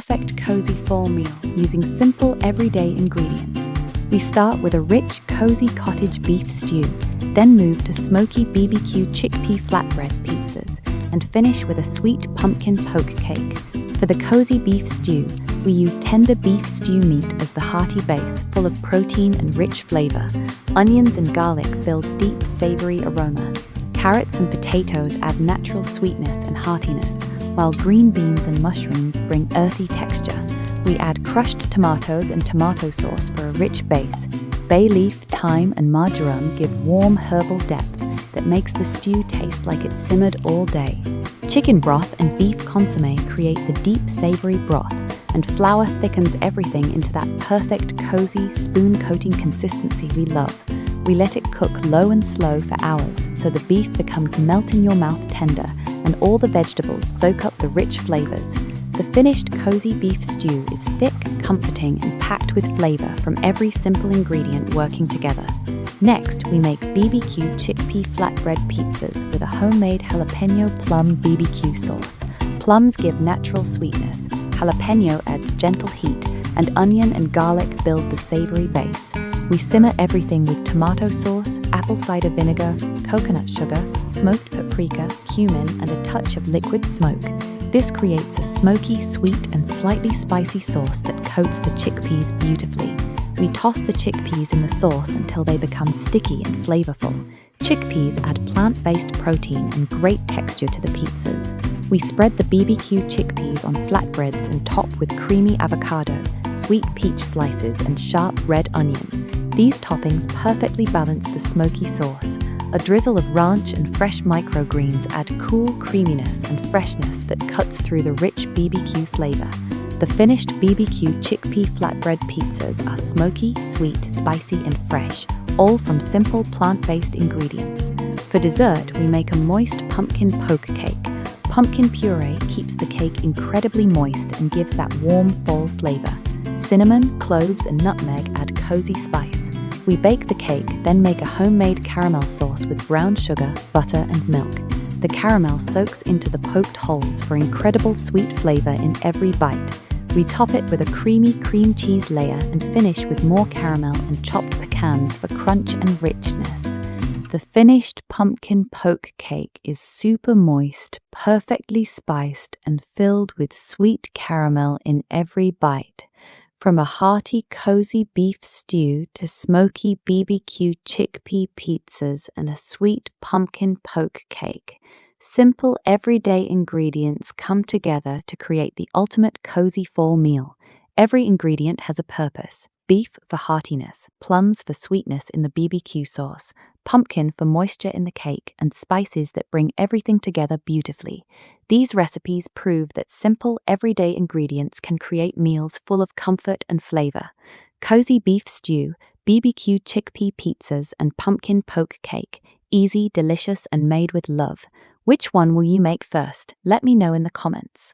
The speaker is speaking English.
perfect cozy fall meal using simple everyday ingredients. We start with a rich, cozy cottage beef stew, then move to smoky BBQ chickpea flatbread pizzas, and finish with a sweet pumpkin poke cake. For the cozy beef stew, we use tender beef stew meat as the hearty base, full of protein and rich flavor. Onions and garlic build deep, savory aroma. Carrots and potatoes add natural sweetness and heartiness, while green beans and mushrooms bring earthy texture. We add crushed tomatoes and tomato sauce for a rich base. Bay leaf, thyme, and marjoram give warm herbal depth that makes the stew taste like it's simmered all day. Chicken broth and beef consommé create the deep, savory broth, and flour thickens everything into that perfect, cozy, spoon-coating consistency we love. We let it cook low and slow for hours so the beef becomes melt-in-your-mouth tender and all the vegetables soak up the rich flavors. The finished cozy beef stew is thick, comforting, and packed with flavor from every simple ingredient working together. Next, we make BBQ chickpea flatbread pizzas with a homemade jalapeno plum BBQ sauce. Plums give natural sweetness, jalapeno adds gentle heat, and onion and garlic build the savory base. We simmer everything with tomato sauce, apple cider vinegar, coconut sugar, smoked paprika, cumin, and a touch of liquid smoke. This creates a smoky, sweet, and slightly spicy sauce that coats the chickpeas beautifully. We toss the chickpeas in the sauce until they become sticky and flavorful. Chickpeas add plant-based protein and great texture to the pizzas. We spread the BBQ chickpeas on flatbreads and top with creamy avocado, sweet peach slices, and sharp red onion. These toppings perfectly balance the smoky sauce. A drizzle of ranch and fresh microgreens add cool creaminess and freshness that cuts through the rich BBQ flavor. The finished BBQ chickpea flatbread pizzas are smoky, sweet, spicy, and fresh, all from simple plant-based ingredients. For dessert, we make a moist pumpkin poke cake. Pumpkin puree keeps the cake incredibly moist and gives that warm fall flavor. Cinnamon, cloves, and nutmeg add cozy spice. We bake the cake, then make a homemade caramel sauce with brown sugar, butter, and milk. The caramel soaks into the poked holes for incredible sweet flavor in every bite. We top it with a creamy cream cheese layer and finish with more caramel and chopped pecans for crunch and richness. The finished pumpkin poke cake is super moist, perfectly spiced, and filled with sweet caramel in every bite. From a hearty, cozy beef stew to smoky BBQ chickpea pizzas and a sweet pumpkin poke cake, simple, everyday ingredients come together to create the ultimate cozy fall meal. Every ingredient has a purpose. Beef for heartiness, plums for sweetness in the BBQ sauce, pumpkin for moisture in the cake, and spices that bring everything together beautifully. These recipes prove that simple, everyday ingredients can create meals full of comfort and flavor. Cozy beef stew, BBQ chickpea pizzas, and pumpkin poke cake. Easy, delicious, and made with love. Which one will you make first? Let me know in the comments.